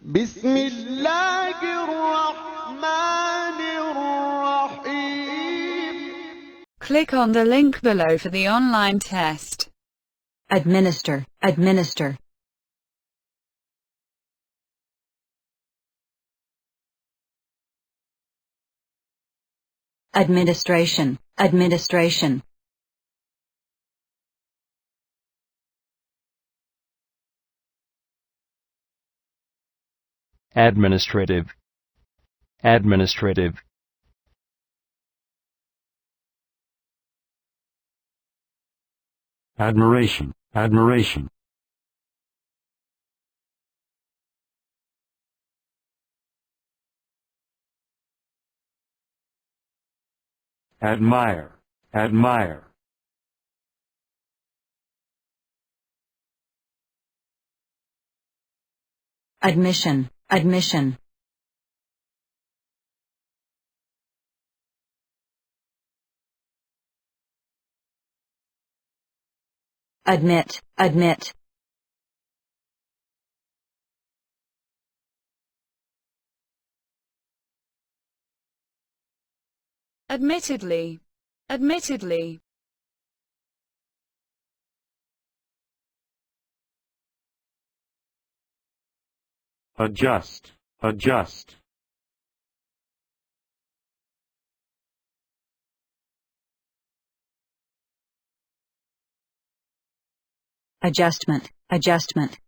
بسم الله الرحمن الرحيم. Click on the link below for the online test. Administer, administer. Administration, administration. Administrative, administrative. Admiration, admiration. Admire, admire. Admission, admission. Admit, admit. Admittedly, admittedly. Adjust, adjust. Adjustment, adjustment.